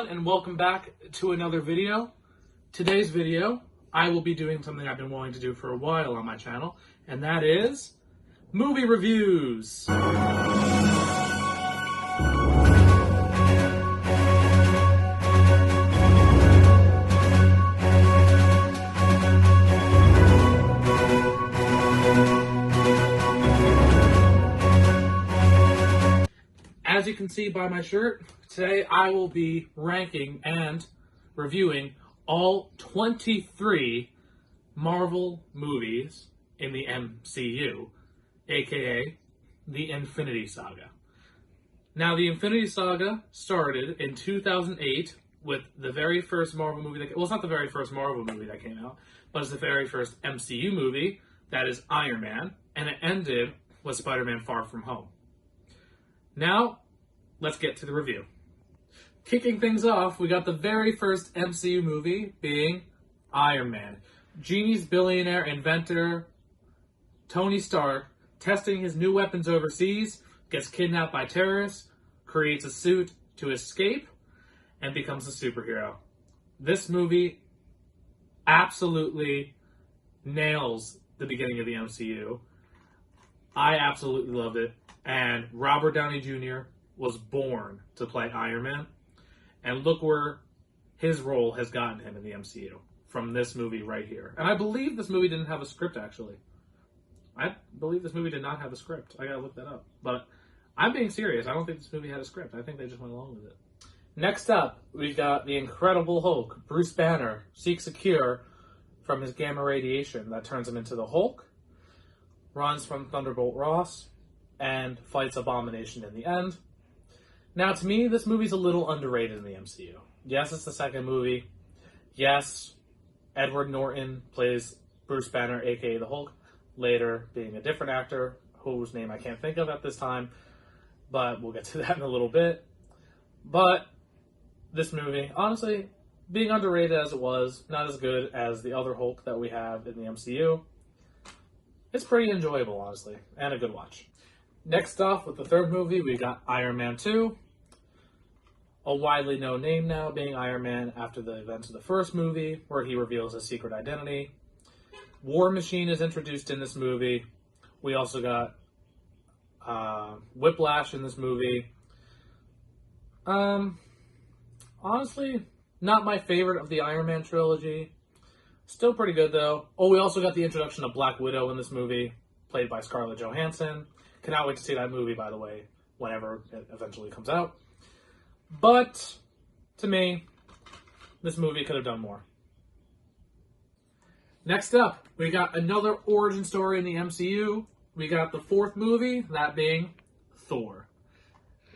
everyone, and welcome back to another video. Today's video, I will be doing something I've been wanting to do for a while on my channel, and that is movie reviews. As you can see by my shirt, today I will be ranking and reviewing all 23 Marvel movies in the MCU, aka the Infinity Saga. Now, the Infinity Saga started in 2008 with the very first Marvel movie that, well, it's not the very first Marvel movie that came out, but it's the very first MCU movie, that is Iron Man, and it ended with Spider-Man Far From Home. Now, let's get to the review. Kicking things off, we got the very first MCU movie being Iron Man. Genius billionaire inventor Tony Stark, testing his new weapons overseas, gets kidnapped by terrorists, creates a suit to escape, and becomes a superhero. This movie absolutely nails the beginning of the MCU. I absolutely loved it. And Robert Downey Jr. was born to play Iron Man. And look where his role has gotten him in the MCU from this movie right here. And I believe this movie didn't have a script, actually. I believe this movie did not have a script. I gotta look that up. But I'm being serious. I don't think this movie had a script. I think they just went along with it. Next up, we've got the Incredible Hulk. Bruce Banner seeks a cure from his gamma radiation that turns him into the Hulk, runs from Thunderbolt Ross, and fights Abomination in the end. Now, to me, this movie's a little underrated in the MCU. Yes, it's the second movie. Yes, Edward Norton plays Bruce Banner, aka the Hulk, later being a different actor, whose name I can't think of at this time, but we'll get to that in a little bit. But this movie, honestly, being underrated as it was, not as good as the other Hulk that we have in the MCU, it's pretty enjoyable, honestly, and a good watch. Next off, with the third movie, we got Iron Man 2. A widely known name now, being Iron Man after the events of the first movie, where he reveals his secret identity. War Machine is introduced in this movie. We also got Whiplash in this movie. Honestly, not my favorite of the Iron Man trilogy. Still pretty good, though. Oh, we also got the introduction of Black Widow in this movie, played by Scarlett Johansson. Cannot wait to see that movie, by the way, whenever it eventually comes out. But, to me, this movie could have done more. Next up, we got another origin story in the MCU. We got the fourth movie, that being Thor.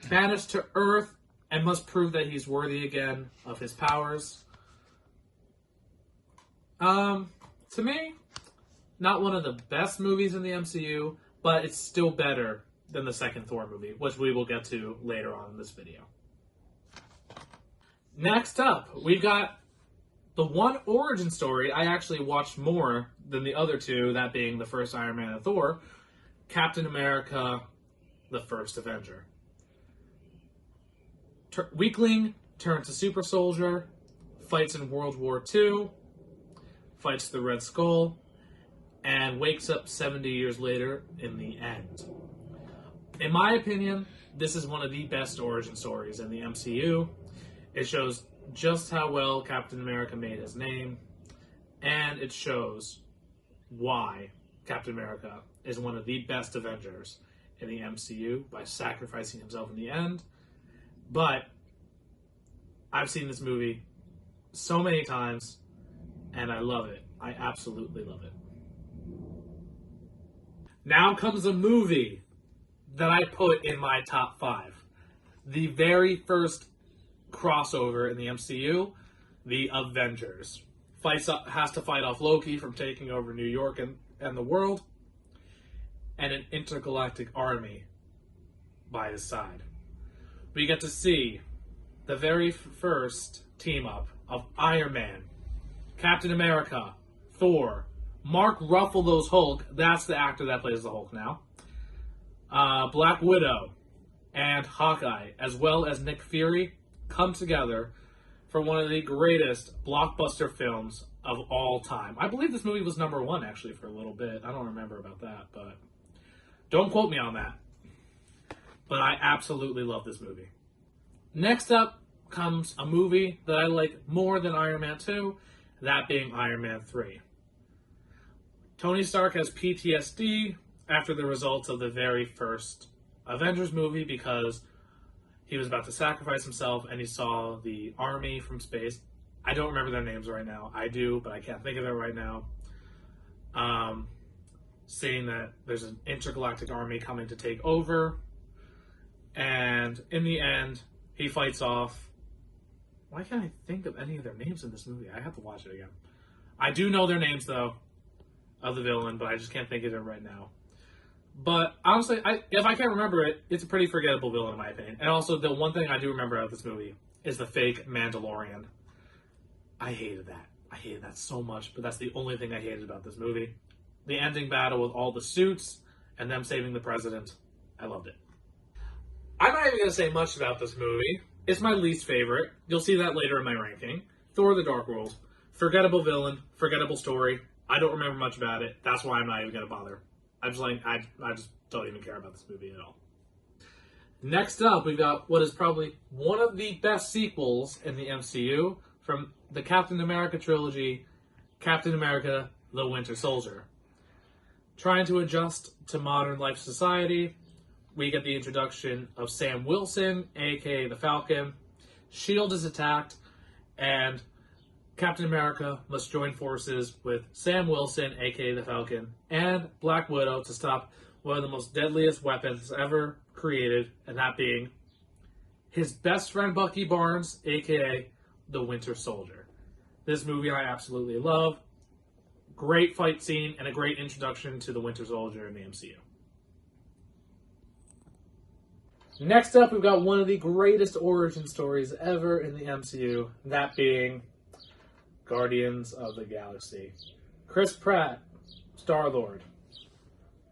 Banished to Earth and must prove that he's worthy again of his powers. To me, not one of the best movies in the MCU, but it's still better than the second Thor movie, which we will get to later on in this video. Next up, we've got the one origin story I actually watched more than the other two, that being the first Iron Man and Thor, Captain America, the First Avenger. Weakling turns to super soldier, fights in World War II, fights the Red Skull, and wakes up 70 years later in the end. In my opinion, this is one of the best origin stories in the MCU. It shows just how well Captain America made his name, and it shows why Captain America is one of the best Avengers in the MCU by sacrificing himself in the end. But I've seen this movie so many times, and I love it. I absolutely love it. Now comes a movie that I put in my top 5. The very first crossover in the MCU, the Avengers. Has to fight off Loki from taking over New York and the world, and an intergalactic army by his side. We get to see the very first team-up of Iron Man, Captain America, Thor, Mark Ruffalo's Hulk, that's the actor that plays the Hulk now, Black Widow, and Hawkeye, as well as Nick Fury, come together for one of the greatest blockbuster films of all time. I believe this movie was number one, actually, for a little bit. I don't remember about that, but don't quote me on that. But I absolutely love this movie. Next up comes a movie that I like more than Iron Man 2, that being Iron Man 3. Tony Stark has PTSD after the results of the very first Avengers movie because he was about to sacrifice himself and he saw the army from space. I don't remember their names right now. I do, but I can't think of it right now. Saying that there's an intergalactic army coming to take over. And in the end, he fights off. Why can't I think of any of their names in this movie? I have to watch it again. I do know their names, though, of the villain, but I just can't think of it right now. But honestly, if I can't remember it, it's a pretty forgettable villain in my opinion. And also, the one thing I do remember out of this movie is the fake Mandalorian. I hated that. I hated that so much, but that's the only thing I hated about this movie. The ending battle with all the suits and them saving the president. I loved it. I'm not even going to say much about this movie. It's my least favorite. You'll see that later in my ranking. Thor: The Dark World. Forgettable villain, forgettable story. I don't remember much about it. That's why I'm not even going to bother. I just don't even care about this movie at all. Next up, we've got what is probably one of the best sequels in the MCU from the Captain America trilogy, Captain America: The Winter Soldier. Trying to adjust to modern life society, we get the introduction of Sam Wilson, aka the Falcon. S.H.I.E.L.D. is attacked, and Captain America must join forces with Sam Wilson, aka the Falcon, and Black Widow to stop one of the most deadliest weapons ever created, and that being his best friend Bucky Barnes, aka the Winter Soldier. This movie I absolutely love. Great fight scene and a great introduction to the Winter Soldier in the MCU. Next up, we've got one of the greatest origin stories ever in the MCU, that being Guardians of the Galaxy. Chris Pratt, Star-Lord,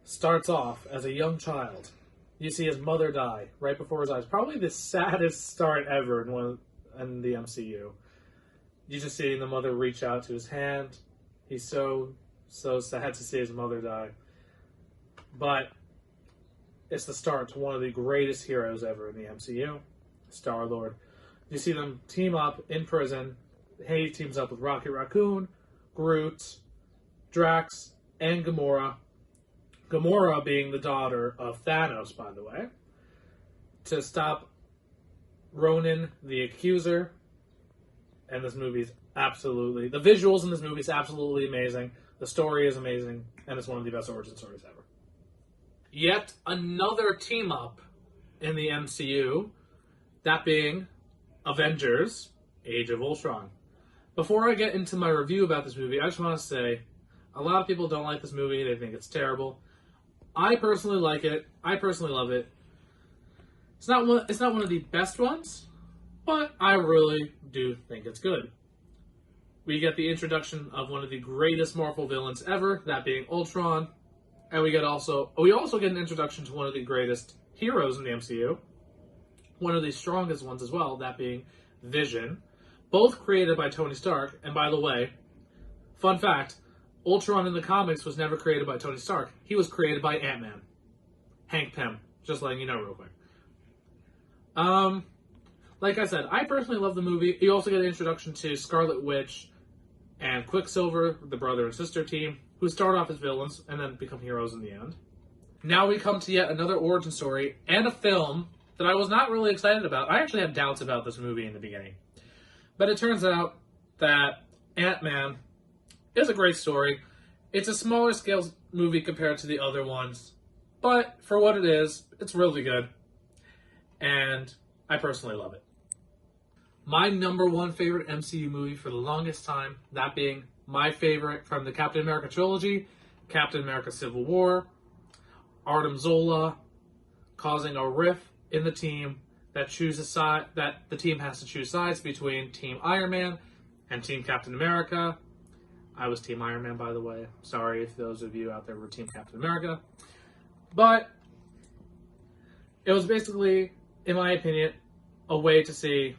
starts off as a young child. You see his mother die right before his eyes. Probably the saddest start ever in the MCU. You just see the mother reach out to his hand. He's so sad to see his mother die. But it's the start to one of the greatest heroes ever in the MCU, Star-Lord. You see them team up in prison. He teams up with Rocket Raccoon, Groot, Drax, and Gamora. Gamora being the daughter of Thanos, by the way, to stop Ronan the Accuser. And this movie's absolutely... The visuals in this movie is absolutely amazing. The story is amazing. And it's one of the best origin stories ever. Yet another team-up in the MCU, that being Avengers Age of Ultron. Before I get into my review about this movie, I just want to say, a lot of people don't like this movie. They think it's terrible. I personally like it. I personally love it. It's not one of the best ones, but I really do think it's good. We get the introduction of one of the greatest Marvel villains ever, that being Ultron. And we also get an introduction to one of the greatest heroes in the MCU. One of the strongest ones as well, that being Vision. Both created by Tony Stark. And by the way, fun fact, Ultron in the comics was never created by Tony Stark. He was created by AntMan. Hank Pym. Just letting you know real quick. Like I said, I personally love the movie. You also get an introduction to Scarlet Witch and Quicksilver, the brother and sister team, who start off as villains and then become heroes in the end. Now we come to yet another origin story and a film that I was not really excited about. I actually had doubts about this movie in the beginning. But it turns out that AntMan is a great story. It's a smaller scale movie compared to the other ones. But for what it is, it's really good. And I personally love it. My number one favorite MCU movie for the longest time, that being my favorite from the Captain America trilogy, Captain America Civil War, Artem Zola causing a rift in the team that the team has to choose sides between Team Iron Man and Team Captain America. I was Team Iron Man, by the way. Sorry if those of you out there were Team Captain America. But it was basically, in my opinion, a way to see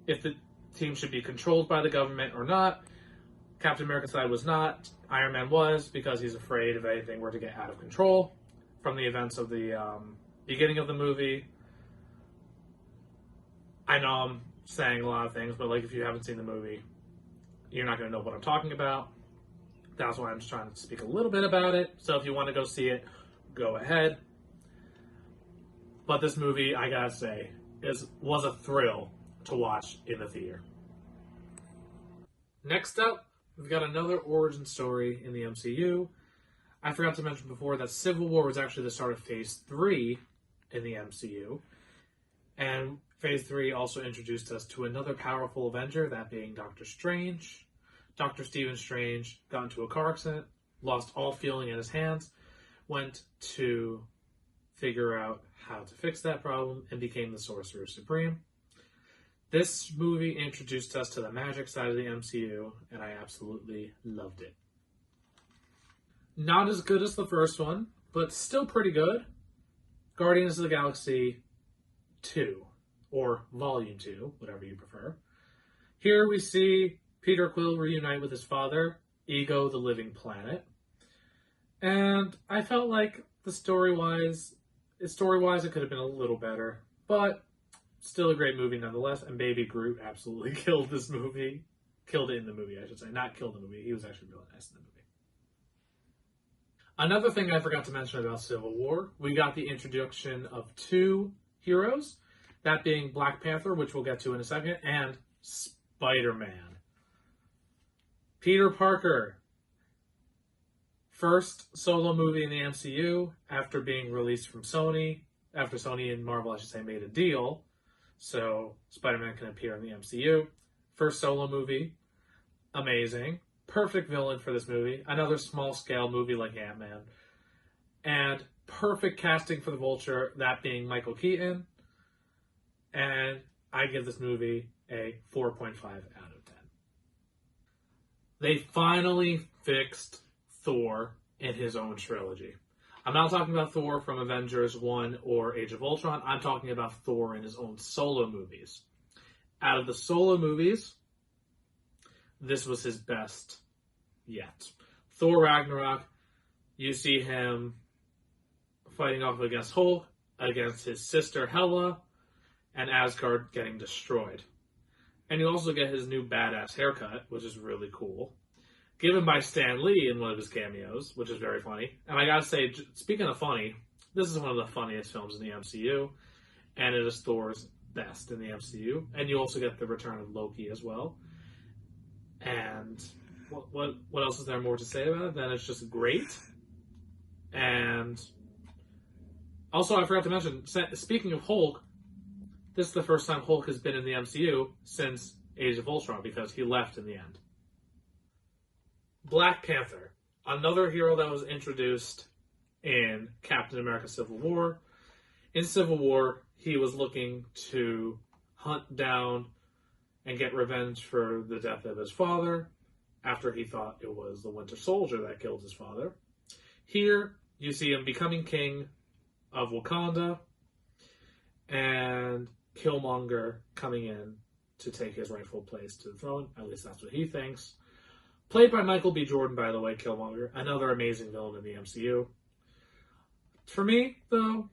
if the team should be controlled by the government or not. Captain America's side was not. Iron Man was, because he's afraid if anything were to get out of control from the events of the beginning of the movie. I know I'm saying a lot of things, but like if you haven't seen the movie, you're not going to know what I'm talking about. That's why I'm just trying to speak a little bit about it. So if you want to go see it, go ahead. But this movie, I gotta say, was a thrill to watch in the theater. Next up, we've got another origin story in the MCU. I forgot to mention before that Civil War was actually the start of Phase 3 in the MCU. And Phase 3 also introduced us to another powerful Avenger, that being Doctor Strange. Dr. Stephen Strange got into a car accident, lost all feeling in his hands, went to figure out how to fix that problem, and became the Sorcerer Supreme. This movie introduced us to the magic side of the MCU, and I absolutely loved it. Not as good as the first one, but still pretty good. Guardians of the Galaxy 2, or Volume 2, whatever you prefer. Here we see Peter Quill reunite with his father, Ego the Living Planet. And I felt like story-wise, it could have been a little better, but still a great movie nonetheless, and Baby Groot absolutely killed this movie. Killed it in the movie, I should say. Not killed the movie. He was actually really nice in the movie. Another thing I forgot to mention about Civil War, we got the introduction of two heroes, that being Black Panther, which we'll get to in a second, and SpiderMan. Peter Parker, first solo movie in the MCU after being released from Sony, after Sony and Marvel, I should say, made a deal, so Spider-Man can appear in the MCU. First solo movie, amazing. Perfect villain for this movie. Another small-scale movie like AntMan. And perfect casting for the Vulture, that being Michael Keaton. And I give this movie a 4.5 out of 10. They finally fixed Thor in his own trilogy. I'm not talking about Thor from Avengers 1 or Age of Ultron. I'm talking about Thor in his own solo movies. Out of the solo movies, this was his best yet. Thor Ragnarok, you see him fighting off against Hulk, against his sister Hela, and Asgard getting destroyed. And you also get his new badass haircut, which is really cool, given by Stan Lee in one of his cameos, which is very funny. And I gotta say, speaking of funny, this is one of the funniest films in the MCU, and it is Thor's best in the MCU. And you also get the return of Loki as well. And what else is there more to say about it? Then it's just great. And also, I forgot to mention, speaking of Hulk, this is the first time Hulk has been in the MCU since Age of Ultron, because he left in the end. Black Panther, another hero that was introduced in Captain America Civil War. In Civil War, he was looking to hunt down and get revenge for the death of his father, after he thought it was the Winter Soldier that killed his father. Here, you see him becoming king of Wakanda, and Killmonger coming in to take his rightful place to the throne. At least that's what he thinks. Played by Michael B. Jordan, by the way, Killmonger. Another amazing villain in the MCU. For me, though,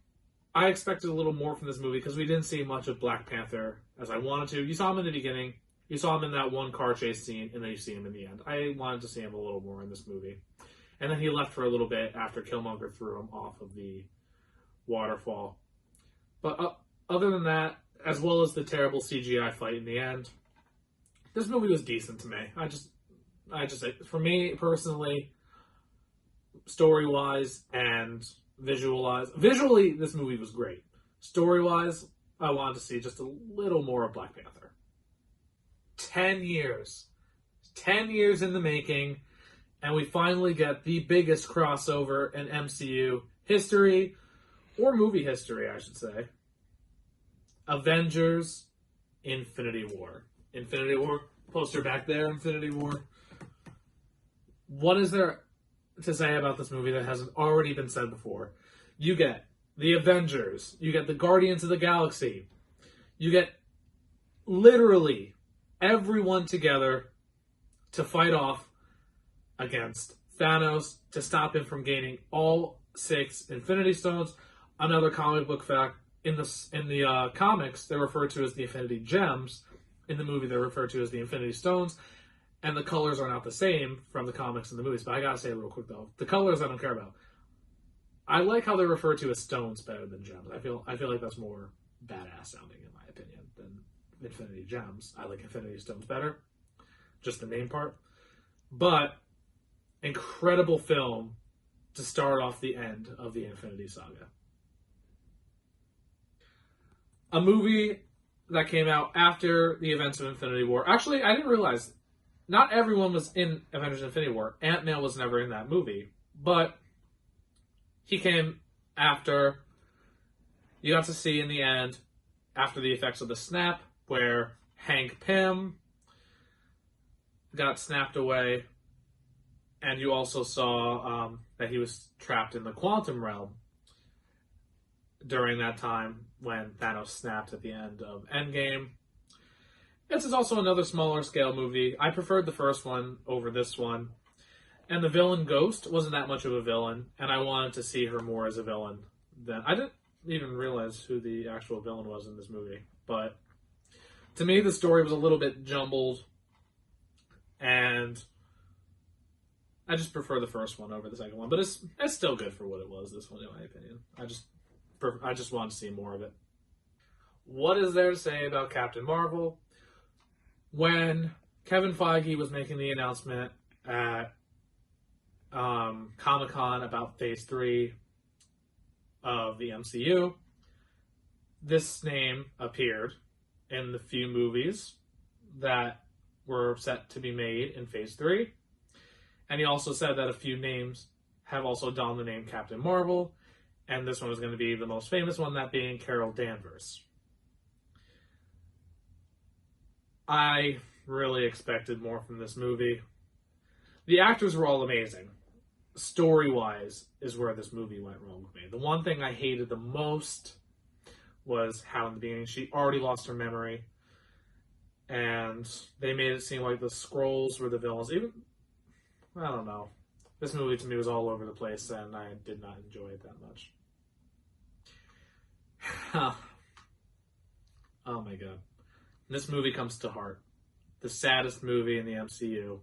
I expected a little more from this movie because we didn't see much of Black Panther as I wanted to. You saw him in the beginning. You saw him in that one car chase scene, and then you see him in the end. I wanted to see him a little more in this movie. And then he left for a little bit after Killmonger threw him off of the waterfall. But other than that, as well as the terrible CGI fight in the end, this movie was decent to me. I just, for me personally, story-wise and visually, this movie was great. Story-wise, I wanted to see just a little more of Black Panther. 10 years. 10 years in the making, and we finally get the biggest crossover in MCU history, or movie history, I should say. Avengers Infinity War. Infinity War. Poster back there, Infinity War. What is there to say about this movie that hasn't already been said before? You get the Avengers. You get the Guardians of the Galaxy. You get literally everyone together to fight off against Thanos to stop him from gaining all 6 Infinity Stones. Another comic book fact: in the comics, they're referred to as the Infinity Gems. In the movie, they're referred to as the Infinity Stones. And the colors are not the same from the comics and the movies. But I gotta say real quick though, the colors I don't care about. I like how they're referred to as stones better than gems. I feel like that's more badass sounding in my opinion than Infinity Gems. I like Infinity Stones better, just the name part. But incredible film to start off the end of the Infinity Saga. A movie that came out after the events of Infinity War. Actually, I didn't realize not everyone was in Avengers Infinity War. Ant-Man was never in that movie, but he came after. You got to see in the end, after the effects of the snap, where Hank Pym got snapped away, and you also saw that he was trapped in the quantum realm during that time when Thanos snapped at the end of Endgame. This is also another smaller scale movie. I preferred the first one over this one. And the villain Ghost wasn't that much of a villain, and I wanted to see her more as a villain. I didn't even realize who the actual villain was in this movie. But to me, the story was a little bit jumbled, and I just prefer the first one over the second one. But it's still good for what it was, this one, in my opinion. I just wanted to see more of it. What is there to say about Captain Marvel? When Kevin Feige was making the announcement at Comic-Con about Phase 3 of the MCU, this name appeared in the few movies that were set to be made in Phase 3. And he also said that a few names have also donned the name Captain Marvel, and this one was going to be the most famous one, that being Carol Danvers. I really expected more from this movie. The actors were all amazing. Story-wise is where this movie went wrong with me. The one thing I hated the most was how in the beginning she already lost her memory, and they made it seem like the Skrulls were the villains. I don't know. This movie to me was all over the place, and I did not enjoy it that much. Oh my god. This movie comes to heart. The saddest movie in the MCU.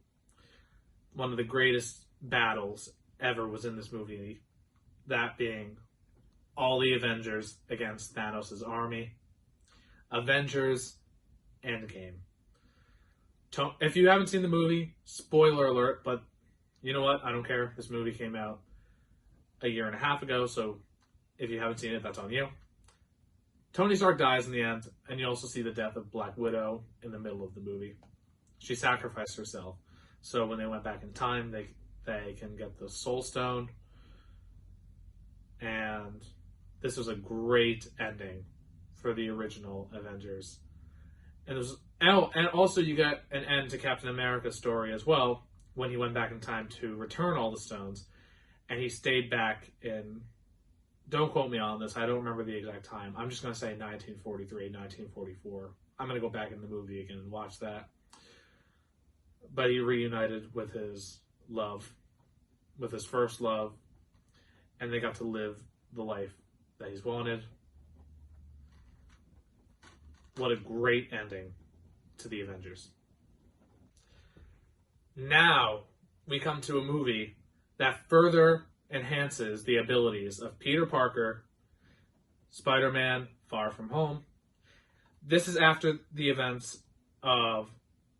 One of the greatest battles ever was in this movie. That being all the Avengers against Thanos' army. Avengers Endgame. If you haven't seen the movie, spoiler alert, but you know what? I don't care. This movie came out a year and a half ago, so if you haven't seen it, that's on you. Tony Stark dies in the end, and you also see the death of Black Widow in the middle of the movie. She sacrificed herself. So when they went back in time, they can get the Soul Stone. And this was a great ending for the original Avengers. And also you got an end to Captain America's story as well, when he went back in time to return all the stones. And he stayed back in... Don't quote me on this. I don't remember the exact time. I'm just going to say 1943, 1944. I'm going to go back in the movie again and watch that. But he reunited with his love, with his first love, and they got to live the life that he's wanted. What a great ending to the Avengers. Now we come to a movie that further enhances the abilities of Peter Parker, Spider-Man, Far From Home. This is after the events of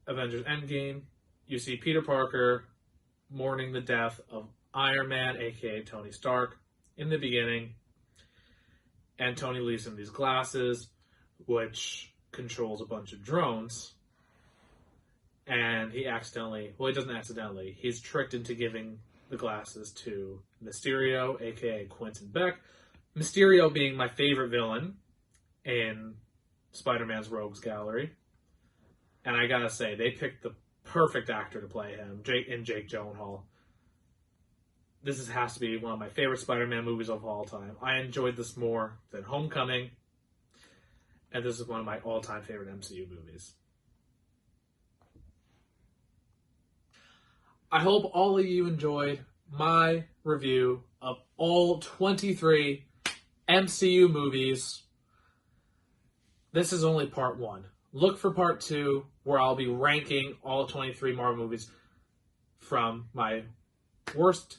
Avengers Endgame. You see Peter Parker mourning the death of Iron Man, aka Tony Stark, in the beginning. And Tony leaves him these glasses, which controls a bunch of drones. And he doesn't accidentally, he's tricked into giving the glasses to Mysterio, aka Quentin Beck. Mysterio being my favorite villain in Spider-Man's Rogues Gallery. And I gotta say, they picked the perfect actor to play him, Jake Gyllenhaal. This has to be one of my favorite Spider-Man movies of all time. I enjoyed this more than Homecoming, and this is one of my all-time favorite MCU movies. I hope all of you enjoyed my review of all 23 MCU movies. This is only part 1. Look for part 2, where I'll be ranking all 23 Marvel movies from my worst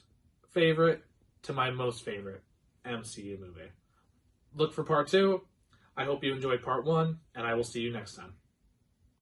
favorite to my most favorite MCU movie. Look for part 2. I hope you enjoyed part 1, and I will see you next time.